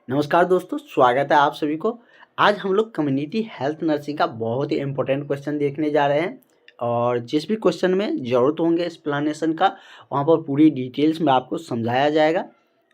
नमस्कार दोस्तों, स्वागत है आप सभी को। आज हम लोग कम्युनिटी हेल्थ नर्सिंग का बहुत ही इम्पोर्टेंट क्वेश्चन देखने जा रहे हैं और जिस भी क्वेश्चन में ज़रूरत होंगे एक्सप्लेनेशन का, वहाँ पर पूरी डिटेल्स में आपको समझाया जाएगा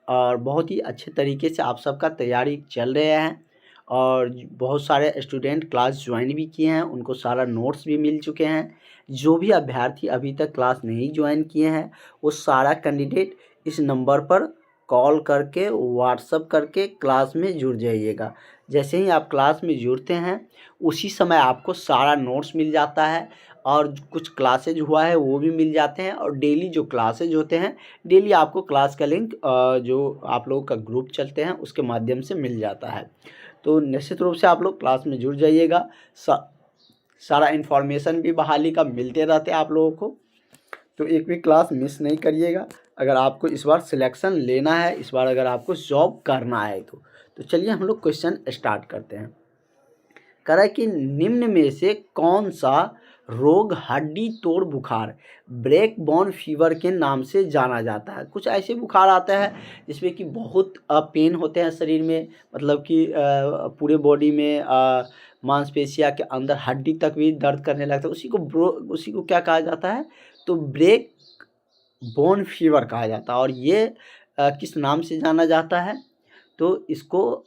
और बहुत ही अच्छे तरीके से आप सबका तैयारी चल रहे हैं और बहुत सारे स्टूडेंट क्लास ज्वाइन भी किए हैं, उनको सारा नोट्स भी मिल चुके हैं। जो भी अभ्यर्थी अभी तक क्लास नहीं ज्वाइन किए हैं, वो सारा कैंडिडेट इस नंबर पर कॉल करके व्हाट्सअप करके क्लास में जुड़ जाइएगा। जैसे ही आप क्लास में जुड़ते हैं उसी समय आपको सारा नोट्स मिल जाता है और कुछ क्लासेज हुआ है वो भी मिल जाते हैं और डेली जो क्लासेज होते हैं, डेली आपको क्लास का लिंक जो आप लोगों का ग्रुप चलते हैं उसके माध्यम से मिल जाता है। तो निश्चित रूप से आप लोग क्लास में जुड़ जाइएगा। सारा इन्फॉर्मेशन भी बहाली का मिलते रहते हैं आप लोगों को, तो एक भी क्लास मिस नहीं करिएगा। अगर आपको इस बार सिलेक्शन लेना है, इस बार अगर आपको जॉब करना है तो चलिए हम लोग क्वेश्चन स्टार्ट करते हैं। कह रहा है कि निम्न में से कौन सा रोग हड्डी तोड़ बुखार ब्रेक बोन फीवर के नाम से जाना जाता है। कुछ ऐसे बुखार आता है जिसमें कि बहुत पेन होते हैं शरीर में, मतलब कि पूरे बॉडी में मांसपेशिया के अंदर हड्डी तक भी दर्द करने लगता है। उसी को क्या कहा जाता है, तो ब्रेक बोन फीवर कहा जाता है। और ये किस नाम से जाना जाता है, तो इसको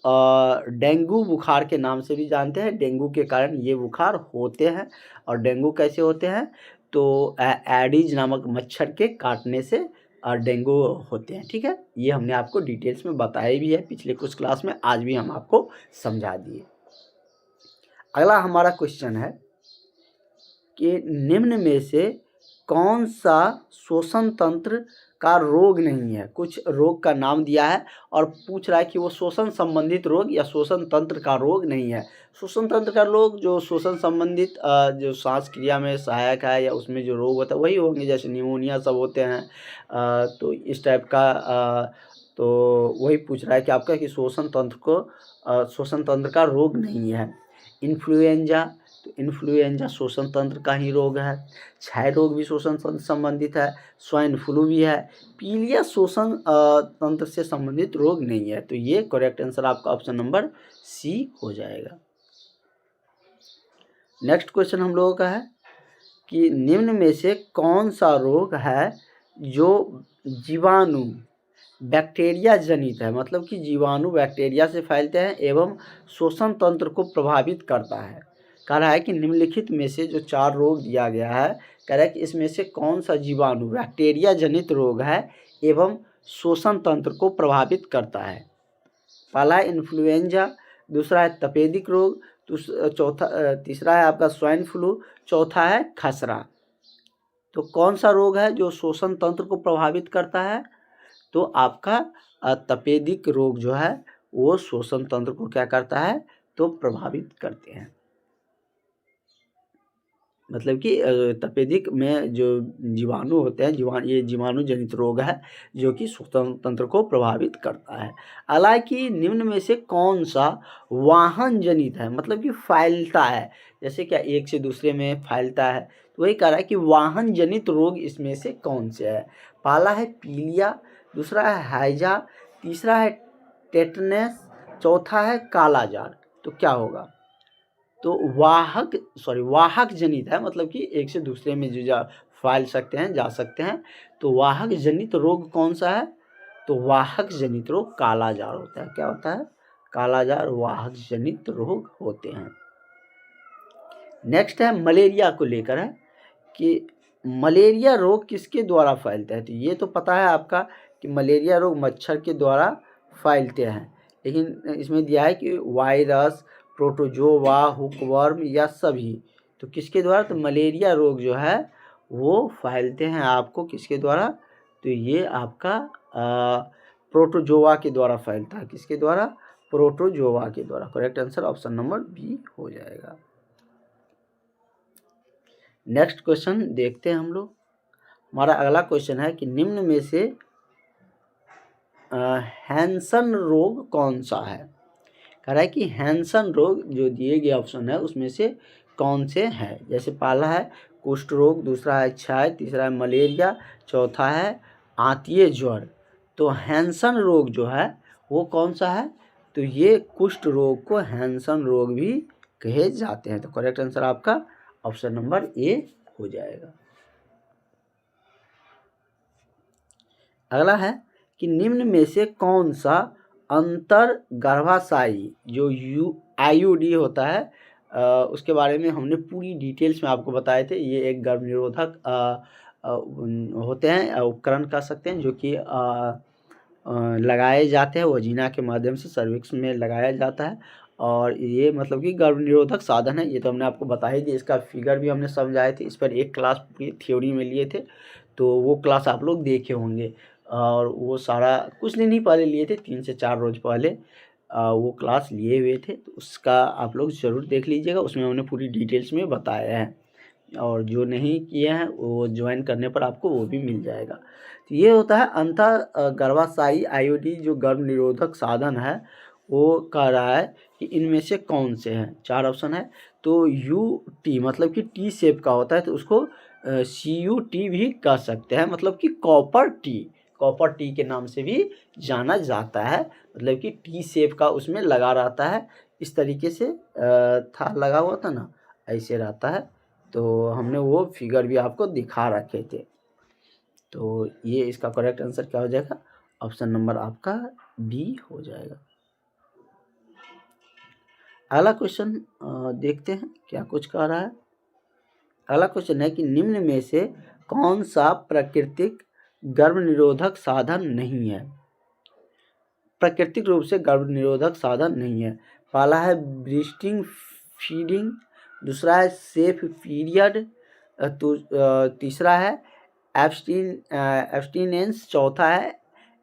डेंगू बुखार के नाम से भी जानते हैं। डेंगू के कारण ये बुखार होते हैं और डेंगू कैसे होते हैं, तो एडिज नामक मच्छर के काटने से डेंगू होते हैं। ठीक है, ये हमने आपको डिटेल्स में बताया भी है पिछले कुछ क्लास में, आज भी हम आपको समझा दिए। अगला हमारा क्वेश्चन है कि निम्न में से कौन सा श्वसन तंत्र का रोग नहीं है। कुछ रोग का नाम दिया है और पूछ रहा है कि वो श्वसन संबंधित रोग या श्वसन तंत्र का रोग नहीं है। श्वसन तंत्र का रोग जो श्वसन संबंधित जो सांस क्रिया में सहायक है या उसमें जो रोग होता है वही होंगे, जैसे निमोनिया सब होते हैं। तो इस टाइप का तो वही पूछ रहा है कि आपका कि श्वसन तंत्र का रोग नहीं है। इन्फ्लुएंजा, तो इन्फ्लुएंजा श्वसन तंत्र का ही रोग है। क्षय रोग भी श्वसन तंत्र संबंधित है। स्वाइन फ्लू भी है। पीलिया श्वसन तंत्र से संबंधित रोग नहीं है। तो ये करेक्ट आंसर आपका ऑप्शन नंबर सी हो जाएगा। नेक्स्ट क्वेश्चन हम लोगों का है कि निम्न में से कौन सा रोग है जो जीवाणु बैक्टीरिया जनित है, मतलब कि जीवाणु बैक्टीरिया से फैलते हैं एवं श्वसन तंत्र को प्रभावित करता है। कह रहा है कि निम्नलिखित में से जो 4 रोग दिया गया है, कह रहा है कि इसमें से कौन सा जीवाणु बैक्टीरिया जनित रोग है एवं श्वसन तंत्र को प्रभावित करता है। पहला है इन्फ्लुएंजा, दूसरा है तपेदिक रोग, तीसरा है आपका स्वाइन फ्लू, चौथा है खसरा। तो कौन सा रोग है जो श्वसन तंत्र को प्रभावित करता है, तो आपका तपेदिक रोग जो है वो श्वसन तंत्र को क्या करता है, तो प्रभावित करते हैं। मतलब कि तपेदिक में जो जीवाणु होते हैं, ये जीवाणु जनित रोग है जो कि श्वसन तंत्र को प्रभावित करता है। हालांकि निम्न में से कौन सा वाहन जनित है, मतलब कि फैलता है, जैसे क्या एक से दूसरे में फैलता है, तो वही कह रहा है कि वाहन जनित रोग इसमें से कौन से है। पहला है पीलिया, दूसरा है हैजा, तीसरा है टेटनस, चौथा है कालाजार। तो क्या होगा, तो वाहक जनित है, मतलब कि एक से दूसरे में जो फैल सकते हैं, जा सकते हैं। तो वाहक जनित रोग कौन सा है, तो वाहक जनित रोग कालाजार होता है। क्या होता है, कालाजार वाहक जनित रोग होते हैं। नेक्स्ट है मलेरिया को लेकर है कि मलेरिया रोग किसके द्वारा फैलता है। तो ये तो पता है आपका कि मलेरिया रोग मच्छर के द्वारा फैलते हैं, लेकिन इसमें दिया है कि वायरस, प्रोटोजोवा, हुकवर्म या सभी। तो किसके द्वारा, तो मलेरिया रोग जो है वो फैलते हैं आपको किसके द्वारा, तो ये आपका प्रोटोजोवा के द्वारा फैलता है। किसके द्वारा, प्रोटोजोवा के द्वारा। Correct answer option number B हो जाएगा। नेक्स्ट क्वेश्चन देखते हैं हम लोग। हमारा अगला क्वेश्चन है कि निम्न में से हैंसन रोग कौन सा है। कह रहा है कि हैंसन रोग जो दिए गए ऑप्शन है उसमें से कौन से हैं। जैसे पहला है कुष्ठ रोग, दूसरा है क्षय, तीसरा है मलेरिया, चौथा है आंतीय ज्वर। तो हैंसन रोग जो है वो कौन सा है, तो ये कुष्ठ रोग को हैंसन रोग भी कहे जाते हैं। तो करेक्ट आंसर आपका ऑप्शन नंबर ए हो जाएगा। अगला है कि निम्न में से कौन सा अंतर गर्भाशयी जो आईयूडी होता है उसके बारे में हमने पूरी डिटेल्स में आपको बताए थे। ये एक गर्भ निरोधक होते हैं, उपकरण कह सकते हैं, जो कि लगाए जाते हैं वजीना के माध्यम से, सर्विक्स में लगाया जाता है। और ये मतलब कि गर्भ निरोधक साधन है। ये तो हमने आपको बता ही दिया, इसका फिगर भी हमने समझाए थे। इस पर एक क्लास पूरी थ्योरी में लिए थे, तो वो क्लास आप लोग देखे होंगे। और वो सारा कुछ दिन ही पहले लिए थे, 3 से 4 रोज पहले वो क्लास लिए हुए थे। तो उसका आप लोग ज़रूर देख लीजिएगा, उसमें हमने पूरी डिटेल्स में बताया है। और जो नहीं किए हैं वो ज्वाइन करने पर आपको वो भी मिल जाएगा। तो ये होता है अंतर गर्भाशयी आईयूडी जो गर्भ निरोधक साधन है। वो कह रहा है कि इनमें से कौन से हैं। 4 ऑप्शन है। तो यूटी मतलब कि टी शेप का होता है, तो उसको CUT भी कह सकते हैं, मतलब कि कॉपर टी के नाम से भी जाना जाता है। मतलब कि टी शेप का उसमें लगा रहता है, इस तरीके से था लगा हुआ था ना, ऐसे रहता है। तो हमने वो फिगर भी आपको दिखा रखे थे। तो ये इसका करेक्ट आंसर क्या हो जाएगा, ऑप्शन नंबर आपका बी हो जाएगा। अगला क्वेश्चन देखते हैं क्या कुछ कह रहा है। अगला क्वेश्चन है कि निम्न में से कौन सा प्राकृतिक गर्भ निरोधक साधन नहीं है। प्राकृतिक रूप से गर्भ निरोधक साधन नहीं है। पहला है ब्रीस्टिंग फीडिंग, दूसरा है सेफ पीरियड, तीसरा है एब्सटिनेंस, चौथा है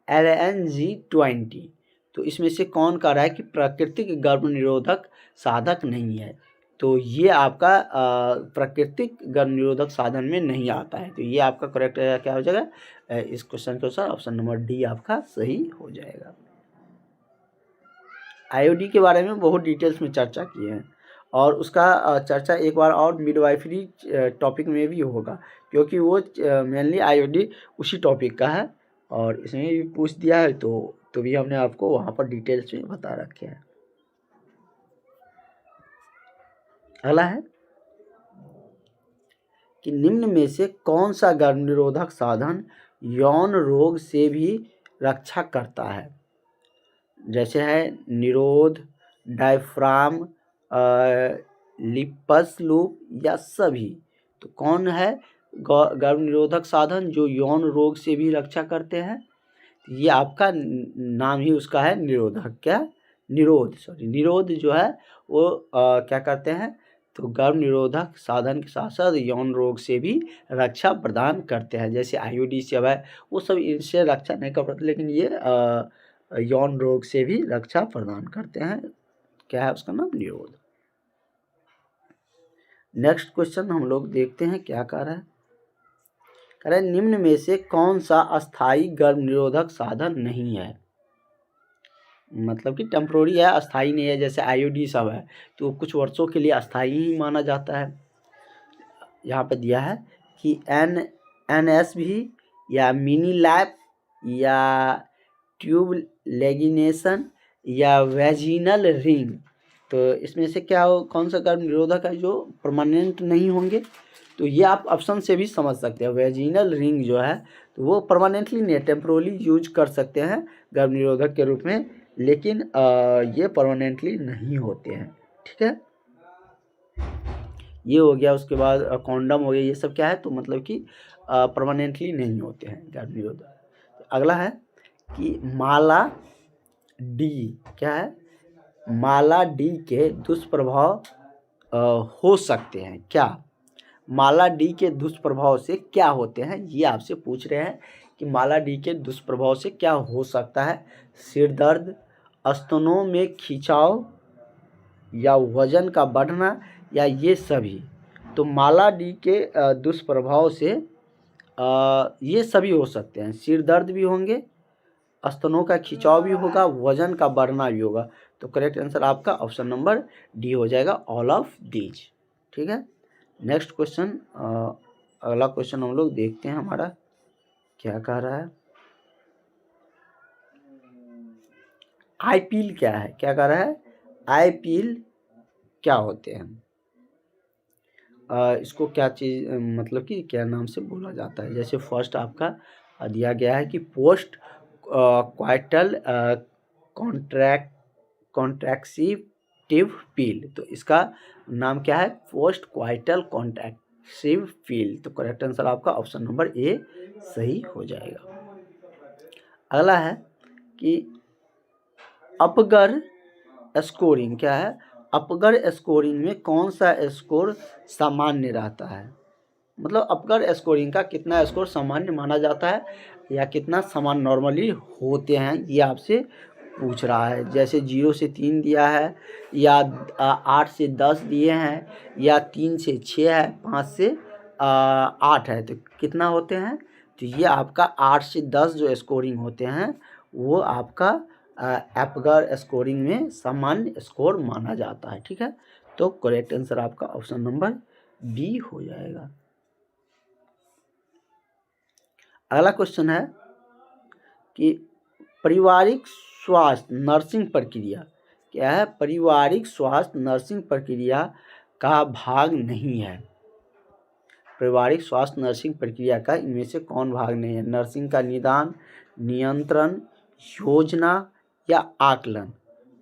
LNG20। तो इसमें से कौन कह रहा है कि प्राकृतिक गर्भ निरोधक साधक नहीं है। तो ये आपका प्राकृतिक गर्भ निरोधक साधन में नहीं आता है। तो ये आपका करेक्ट क्या हो जाएगा, इस क्वेश्चन के अनुसार ऑप्शन नंबर डी आपका सही हो जाएगा। आईओडी के बारे में बहुत डिटेल्स में चर्चा किए हैं, और उसका चर्चा एक बार और मिडवाइफरी टॉपिक में भी होगा, क्योंकि वो मेनली आईओडी उसी टॉपिक का है। और इसमें भी पूछ दिया है, तो भी हमने आपको वहाँ पर डिटेल्स में बता रखे हैं। अगला है कि निम्न में से कौन सा गर्भ निरोधक साधन यौन रोग से भी रक्षा करता है। जैसे है निरोध, डायफ्राम, लिपस लूप या सभी। तो कौन है गर्भ निरोधक साधन जो यौन रोग से भी रक्षा करते हैं। ये आपका नाम ही उसका है निरोधक, क्या निरोध जो है वो क्या करते हैं, तो गर्भ निरोधक साधन के साथ साथ यौन रोग से भी रक्षा प्रदान करते हैं। जैसे आईयूडी सब है, वो सब इनसे रक्षा नहीं कर पाते, लेकिन ये यौन रोग से भी रक्षा प्रदान करते हैं। क्या है उसका नाम, निरोध। नेक्स्ट क्वेश्चन हम लोग देखते हैं क्या कह रहा है। कह रहा है निम्न में से कौन सा अस्थाई गर्भ निरोधक साधन नहीं है। मतलब कि टेम्प्रोरी है, अस्थाई नहीं है। जैसे आईयूडी सब है तो कुछ वर्षों के लिए अस्थाई ही माना जाता है। यहाँ पे दिया है कि NSV या मिनी लैप या ट्यूब लेगिनेशन या वेजिनल रिंग। तो इसमें से क्या कौन सा गर्भ निरोधक है जो परमानेंट नहीं होंगे। तो ये आप ऑप्शन से भी समझ सकते हैं। वेजिनल रिंग जो है तो वो परमानेंटली नहीं, टेम्प्रोरली यूज कर सकते हैं गर्भ निरोधक के रूप में, लेकिन ये परमानेंटली नहीं होते हैं। ठीक है, ये हो गया। उसके बाद कॉन्डम हो गया। ये सब क्या है, तो मतलब कि परमानेंटली नहीं होते हैं गर्भ निरोधक। अगला है कि माला डी क्या है, माला डी के दुष्प्रभाव हो सकते हैं क्या। माला डी के दुष्प्रभाव से क्या होते हैं, ये आपसे पूछ रहे हैं कि माला डी के दुष्प्रभाव से क्या हो सकता है। सिर दर्द, स्तनों में खिंचाव या वजन का बढ़ना या ये सभी। तो माला डी के दुष्प्रभाव से ये सभी हो सकते हैं। सिर दर्द भी होंगे, स्तनों का खिंचाव भी होगा, वजन का बढ़ना भी होगा। तो करेक्ट आंसर आपका ऑप्शन नंबर डी हो जाएगा, ऑल ऑफ दीज। ठीक है, नेक्स्ट क्वेश्चन, अगला क्वेश्चन हम लोग देखते हैं हमारा क्या कह रहा है। आईपीएल क्या है, क्या कह रहा है, आईपीएल क्या होते हैं, इसको क्या चीज़ मतलब कि क्या नाम से बोला जाता है। जैसे फर्स्ट आपका दिया गया है कि पोस्ट क्वार्टल कॉन्ट्रैक्टिव पील, तो इसका नाम क्या है, पोस्ट क्वार्टल कॉन्ट्रैक्टिव पील। तो करेक्ट आंसर आपका ऑप्शन नंबर ए सही हो जाएगा। अगला है कि अपगर स्कोरिंग क्या है, अपगर स्कोरिंग में कौन सा स्कोर सामान्य रहता है, मतलब अपगर स्कोरिंग का कितना स्कोर सामान्य माना जाता है या कितना सामान्य नॉर्मली होते हैं, ये आपसे पूछ रहा है। जैसे 0 से 3 दिया है, या 8 से 10 दिए हैं, या 3 से 6 है, 5 से 8 है, तो कितना होते हैं, तो ये आपका 8 से 10 जो स्कोरिंग होते हैं वो आपका अपगर स्कोरिंग में सामान्य स्कोर माना जाता है। ठीक है, तो करेक्ट आंसर आपका ऑप्शन नंबर बी हो जाएगा। अगला क्वेश्चन है कि पारिवारिक स्वास्थ्य नर्सिंग प्रक्रिया क्या है, पारिवारिक स्वास्थ्य नर्सिंग प्रक्रिया का भाग नहीं है। पारिवारिक स्वास्थ्य नर्सिंग प्रक्रिया का इनमें से कौन भाग नहीं है, नर्सिंग का निदान, नियंत्रण, योजना या आकलन।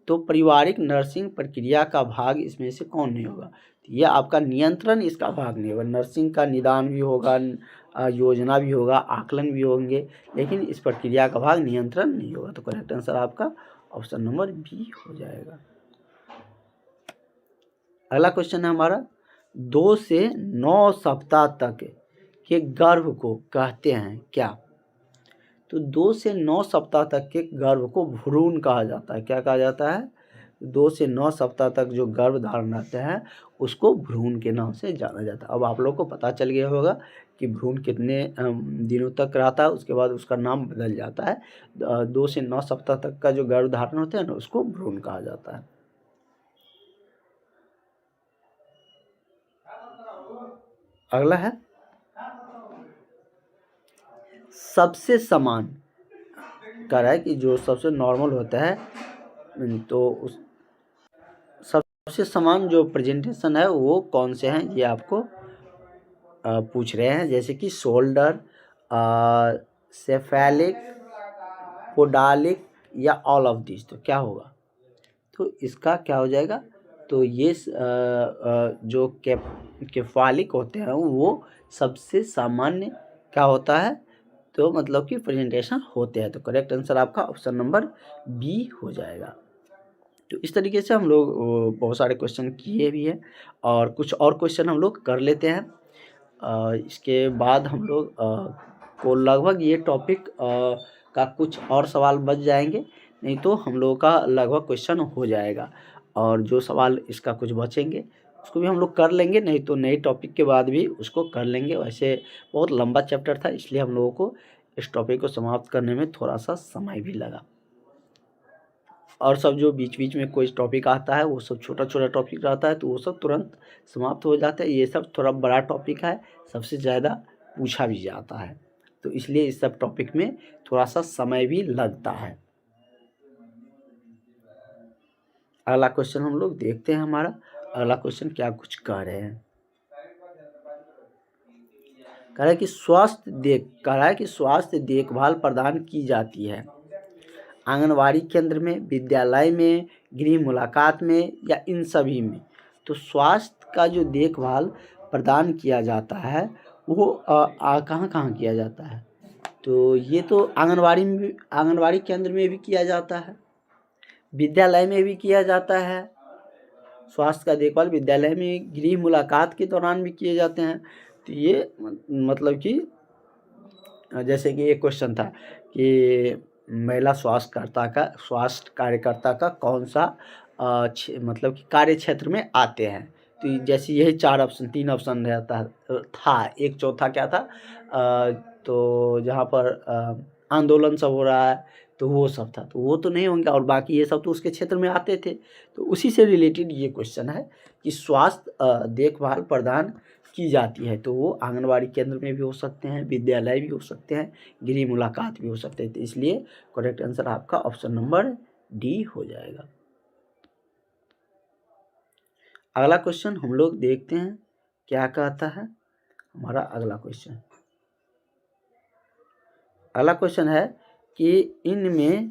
तो पारिवारिक नर्सिंग प्रक्रिया का भाग इसमें से कौन नहीं होगा, तो ये आपका नियंत्रण इसका भाग नहीं होगा। नर्सिंग का निदान भी होगा, योजना भी होगा, आकलन भी होंगे, लेकिन इस प्रक्रिया का भाग नियंत्रण नहीं होगा। तो करेक्ट आंसर आपका ऑप्शन नंबर बी हो जाएगा। अगला क्वेश्चन है हमारा, 2 से 9 सप्ताह तक के गर्भ को कहते हैं क्या। तो 2 से 9 सप्ताह तक के गर्भ को भ्रूण कहा जाता है। क्या कहा जाता है, 2 से 9 सप्ताह तक जो गर्भ धारण रहते हैं उसको भ्रूण के नाम से जाना जाता है। अब आप लोग को पता चल गया होगा कि भ्रूण कितने दिनों तक रहता है, उसके बाद उसका नाम बदल जाता है। 2 से 9 सप्ताह तक का जो गर्भ धारण होता है ना, उसको भ्रूण कहा जाता है। अगला है सबसे समान, कह रहा है कि जो सबसे नॉर्मल होता है तो उस सबसे समान जो प्रेजेंटेशन है वो कौन से हैं, ये आपको पूछ रहे हैं। जैसे कि शोल्डर, सेफेलिक, पोडालिक या ऑल ऑफ दिस, तो क्या होगा, तो इसका क्या हो जाएगा, तो ये जो केफालिक होते हैं वो सबसे सामान्य क्या होता है, तो मतलब कि प्रेजेंटेशन होते हैं। तो करेक्ट आंसर आपका ऑप्शन नंबर बी हो जाएगा। तो इस तरीके से हम लोग बहुत सारे क्वेश्चन किए भी हैं, और कुछ और क्वेश्चन हम लोग कर लेते हैं। इसके बाद हम लोग को लगभग ये टॉपिक का कुछ और सवाल बच जाएंगे, नहीं तो हम लोगों का लगभग क्वेश्चन हो जाएगा। और जो सवाल इसका कुछ बचेंगे उसको भी हम लोग कर लेंगे, नहीं तो नए टॉपिक के बाद भी उसको कर लेंगे। वैसे बहुत लंबा चैप्टर था, इसलिए हम लोगों को इस टॉपिक को समाप्त करने में थोड़ा सा समय भी लगा। और सब जो बीच बीच में कोई टॉपिक आता है वो सब छोटा छोटा टॉपिक रहता है, तो वो सब तुरंत समाप्त हो जाता है। ये सब थोड़ा बड़ा टॉपिक है, सबसे ज़्यादा पूछा भी जाता है, तो इसलिए इस सब टॉपिक में थोड़ा सा समय भी लगता है। अगला क्वेश्चन हम लोग देखते हैं, हमारा अगला क्वेश्चन क्या कुछ कह रहे हैं। कह रहा है कि स्वास्थ्य देखभाल प्रदान की जाती है आंगनवाड़ी केंद्र में, विद्यालय में, गृह मुलाकात में या इन सभी में। तो स्वास्थ्य का जो देखभाल प्रदान किया जाता है वो कहाँ कहाँ किया जाता है, तो ये तो आंगनवाड़ी केंद्र में भी किया जाता है, विद्यालय में भी किया जाता है। स्वास्थ्य का देखभाल विद्यालय में, गृह मुलाकात के दौरान भी किए जाते हैं। तो ये मतलब कि जैसे कि एक क्वेश्चन था कि महिला स्वास्थ्य कार्यकर्ता का कौन सा मतलब कि कार्य क्षेत्र में आते हैं। तो जैसे यही 3 ऑप्शन रहता था। एक चौथा क्या था, तो जहाँ पर आंदोलन सब हो रहा है तो वो सब था, तो वो तो नहीं होंगे, और बाकी ये सब तो उसके क्षेत्र में आते थे। तो उसी से रिलेटेड ये क्वेश्चन है कि स्वास्थ्य देखभाल प्रदान की जाती है, तो वो आंगनवाड़ी केंद्र में भी हो सकते हैं, विद्यालय भी हो सकते हैं, गृह मुलाकात भी हो सकते हैं। तो इसलिए करेक्ट आंसर आपका ऑप्शन नंबर डी हो जाएगा। अगला क्वेश्चन हम लोग देखते हैं क्या कहता है हमारा अगला क्वेश्चन। अगला क्वेश्चन है कि इनमें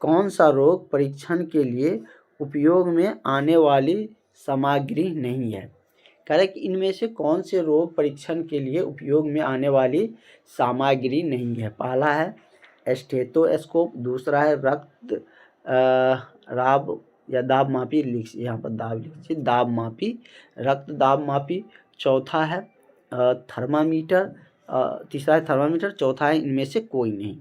कौन सा रोग परीक्षण के लिए उपयोग में आने वाली सामग्री नहीं है। कह रहे कि इनमें से कौन से रोग परीक्षण के लिए उपयोग में आने वाली सामग्री नहीं है। पहला है स्टेथोस्कोप, दूसरा है रक्त राब या दाब मापी, यहाँ पर दाब लिखिए, दाब मापी, रक्त दाब मापी, चौथा है थर्मामीटर, तीसरा है थर्मामीटर, चौथा है इनमें से कोई नहीं।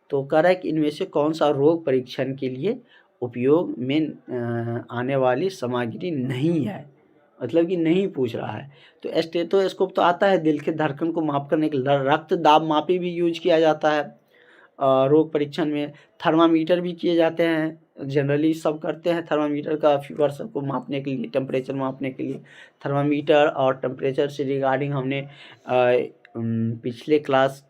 तो कह रहा है कि इनमें से कौन सा रोग परीक्षण के लिए उपयोग में आने वाली सामग्री नहीं है, मतलब कि नहीं पूछ रहा है। तो स्टेथोस्कोप तो आता है दिल के धड़कन को माप करने के लिए, रक्त दाब मापी भी यूज किया जाता है रोग परीक्षण में, थर्मामीटर भी किए जाते हैं, जनरली सब करते हैं थर्मामीटर का फीवर सबको मापने के लिए, टेम्परेचर मापने के लिए। थर्मामीटर और टेम्परेचर से रिगार्डिंग हमने पिछले क्लास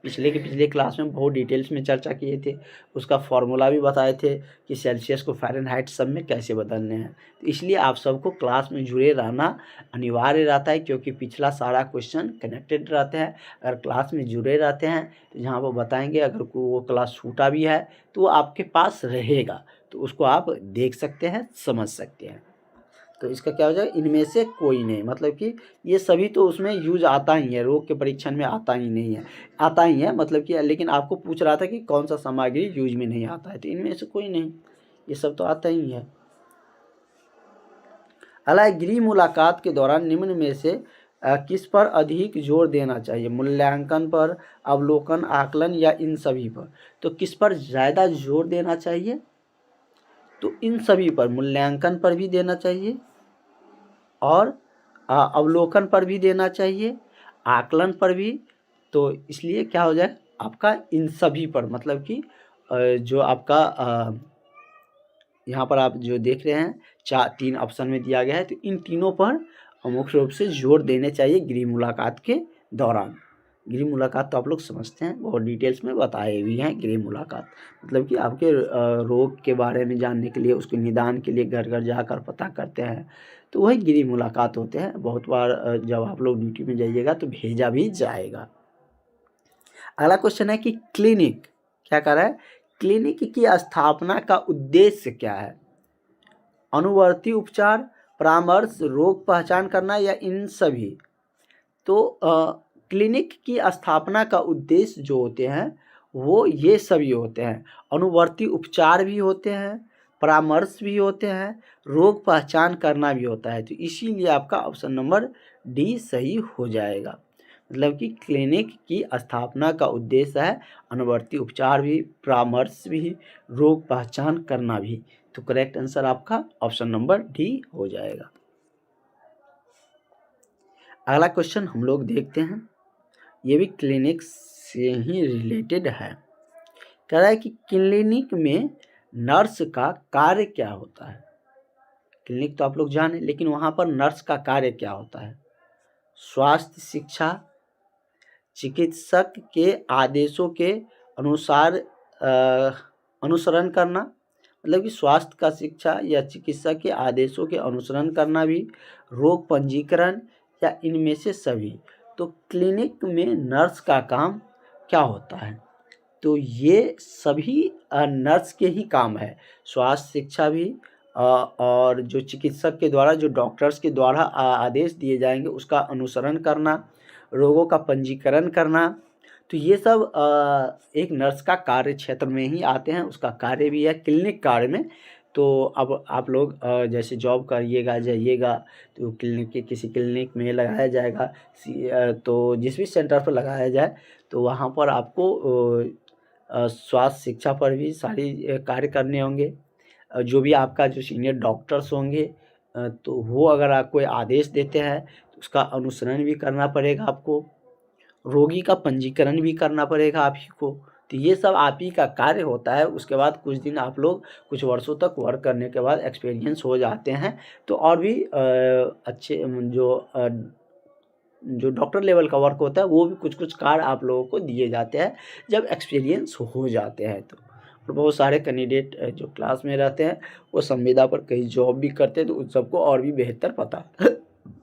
में बहुत डिटेल्स में चर्चा किए थे, उसका फॉर्मूला भी बताए थे कि सेल्सियस को फ़ारेनहाइट सब में कैसे बदलने हैं। तो इसलिए आप सबको क्लास में जुड़े रहना अनिवार्य रहता है, क्योंकि पिछला सारा क्वेश्चन कनेक्टेड रहते हैं। अगर क्लास में जुड़े रहते हैं तो जहाँ वो बताएंगे, अगर वो क्लास छूटा भी है तो वो आपके पास रहेगा, तो उसको आप देख सकते हैं, समझ सकते हैं। तो इसका क्या हो जाएगा, इनमें से कोई नहीं, मतलब कि ये सभी तो उसमें यूज आता ही है, रोग के परीक्षण में आता ही है मतलब कि, लेकिन आपको पूछ रहा था कि कौन सा सामग्री यूज में नहीं आता है, तो इनमें से कोई नहीं, ये सब तो आता ही है। अगला गृह मुलाकात के दौरान निम्न में से किस पर अधिक जोर देना चाहिए, मूल्यांकन पर, अवलोकन, आकलन या इन सभी पर। तो किस पर ज़्यादा जोर देना चाहिए, तो इन सभी पर, मूल्यांकन पर भी देना चाहिए और अवलोकन पर भी देना चाहिए, आकलन पर भी। तो इसलिए क्या हो जाए आपका इन सभी पर, मतलब कि जो आपका यहाँ पर आप जो देख रहे हैं 3 ऑप्शन में दिया गया है, तो इन तीनों पर मुख्य रूप से जोर देने चाहिए गृह मुलाकात के दौरान। गृह मुलाकात तो आप लोग समझते हैं, बहुत डिटेल्स में बताए हुए हैं। गृह मुलाकात मतलब कि आपके रोग के बारे में जानने के लिए, उसके निदान के लिए घर घर जाकर पता करते हैं, तो वही गृह मुलाकात होते हैं। बहुत बार जब आप लोग ड्यूटी में जाइएगा तो भेजा भी जाएगा। अगला क्वेश्चन है कि क्लिनिक क्या कर रहा है, क्लिनिक की स्थापना का उद्देश्य क्या है, अनुवर्ती उपचार, परामर्श, रोग पहचान करना या इन सभी। तो क्लिनिक की स्थापना का उद्देश्य जो होते हैं वो ये सभी होते हैं, अनुवर्ती उपचार भी होते हैं, परामर्श भी होते हैं, रोग पहचान करना भी होता है। तो इसीलिए आपका ऑप्शन नंबर डी सही हो जाएगा। मतलब कि क्लिनिक की स्थापना का उद्देश्य है अनुवर्ती उपचार भी, परामर्श भी, रोग पहचान करना भी। तो करेक्ट आंसर आपका ऑप्शन नंबर डी हो जाएगा। अगला क्वेश्चन हम लोग देखते हैं, ये भी क्लिनिक से ही रिलेटेड है। कह रहा है कि क्लिनिक में नर्स का कार्य क्या होता है। क्लिनिक तो आप लोग जाने, लेकिन वहाँ पर नर्स का कार्य क्या होता है, स्वास्थ्य शिक्षा, चिकित्सक के आदेशों के अनुसार अनुसरण करना, मतलब कि स्वास्थ्य का शिक्षा या चिकित्सक के आदेशों के अनुसरण करना भी, रोग पंजीकरण या इनमें से सभी। तो क्लिनिक में नर्स का काम क्या होता है, तो ये सभी नर्स के ही काम है। स्वास्थ्य शिक्षा भी और जो चिकित्सक के द्वारा, जो डॉक्टर्स के द्वारा आदेश दिए जाएंगे उसका अनुसरण करना, रोगों का पंजीकरण करना, तो ये सब एक नर्स का कार्य क्षेत्र में ही आते हैं, उसका कार्य भी है क्लिनिक कार्य में। तो अब आप लोग जैसे जॉब करिएगा, जाइएगा तो क्लिनिक के किसी क्लिनिक में लगाया जाएगा, तो जिस भी सेंटर पर लगाया जाए तो वहाँ पर आपको स्वास्थ्य शिक्षा पर भी सारी कार्य करने होंगे। जो भी आपका जो सीनियर डॉक्टर्स होंगे तो वो अगर आप कोई आदेश देते हैं तो उसका अनुसरण भी करना पड़ेगा आपको, रोगी का पंजीकरण भी करना पड़ेगा आप ही को। तो ये सब आप ही का कार्य होता है। उसके बाद कुछ दिन आप लोग कुछ वर्षों तक वर्क करने के बाद एक्सपीरियंस हो जाते हैं, तो और भी अच्छे जो डॉक्टर लेवल का वर्क होता है वो भी कुछ कुछ कार्य आप लोगों को दिए जाते हैं जब एक्सपीरियंस हो जाते हैं। तो और बहुत सारे कैंडिडेट जो क्लास में रहते हैं वो संविदा पर कहीं जॉब भी करते हैं, तो उन सबको और भी बेहतर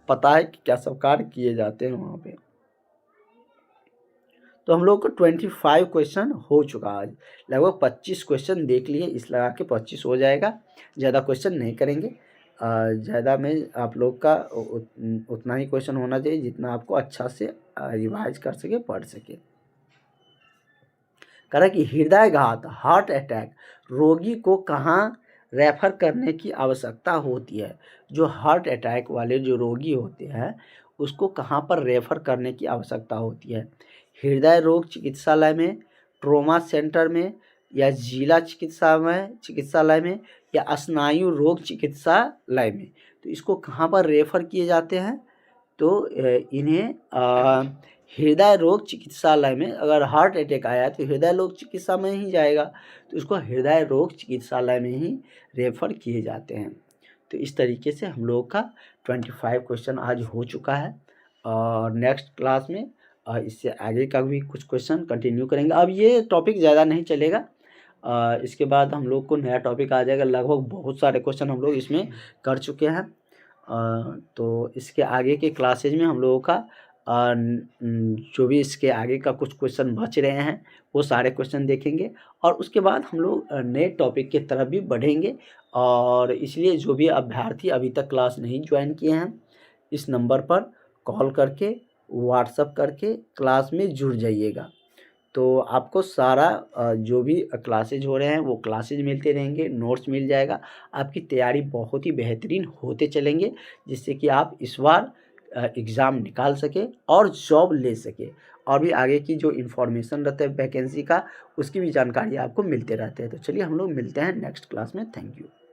पता है कि क्या सब कार्य किए जाते हैं वहाँ पे। तो हम लोग को 25 क्वेश्चन हो चुका आज, लगभग 25 क्वेश्चन देख लिए, इस लगा के 25 हो जाएगा, ज़्यादा क्वेश्चन नहीं करेंगे। ज़्यादा में आप लोग का उतना ही क्वेश्चन होना चाहिए जितना आपको अच्छा से रिवाइज कर सके, पढ़ सके। कह रहा है कि हृदयघात हार्ट अटैक रोगी को कहाँ रेफर करने की आवश्यकता होती है। जो हार्ट अटैक वाले जो रोगी होते हैं उसको कहाँ पर रेफर करने की आवश्यकता होती है। हृदय रोग चिकित्सालय में, ट्रोमा सेंटर में, या जिला चिकित्सालय में, या स्नायु रोग चिकित्सालय में। तो इसको कहाँ पर रेफर किए जाते हैं, तो इन्हें हृदय रोग चिकित्सालय में, अगर हार्ट अटैक आया तो हृदय रोग चिकित्सा में ही जाएगा, तो इसको हृदय रोग चिकित्सालय में ही रेफर किए जाते हैं। तो इस तरीके से हम लोग का 25 क्वेश्चन आज हो चुका है, और नेक्स्ट क्लास में इससे आगे का भी कुछ क्वेश्चन कंटिन्यू करेंगे। अब ये टॉपिक ज़्यादा नहीं चलेगा, इसके बाद हम लोग को नया टॉपिक आ जाएगा। लगभग बहुत सारे क्वेश्चन हम लोग इसमें कर चुके हैं, तो इसके आगे के क्लासेज में हम लोगों का जो भी इसके आगे का कुछ क्वेश्चन बच रहे हैं वो सारे क्वेश्चन देखेंगे, और उसके बाद हम लोग नए टॉपिक की तरफ भी बढ़ेंगे। और इसलिए जो भी अभ्यर्थी अभी तक क्लास नहीं ज्वाइन किए हैं, इस नंबर पर कॉल करके, व्हाट्सएप करके क्लास में जुड़ जाइएगा। तो आपको सारा जो भी क्लासेज हो रहे हैं वो क्लासेज मिलते रहेंगे, नोट्स मिल जाएगा, आपकी तैयारी बहुत ही बेहतरीन होते चलेंगे, जिससे कि आप इस बार एग्ज़ाम निकाल सके और जॉब ले सके। और भी आगे की जो इन्फॉर्मेशन रहता है वैकेंसी का, उसकी भी जानकारी आपको मिलते रहते हैं। तो चलिए हम लोग मिलते हैं नेक्स्ट क्लास में। Thank you.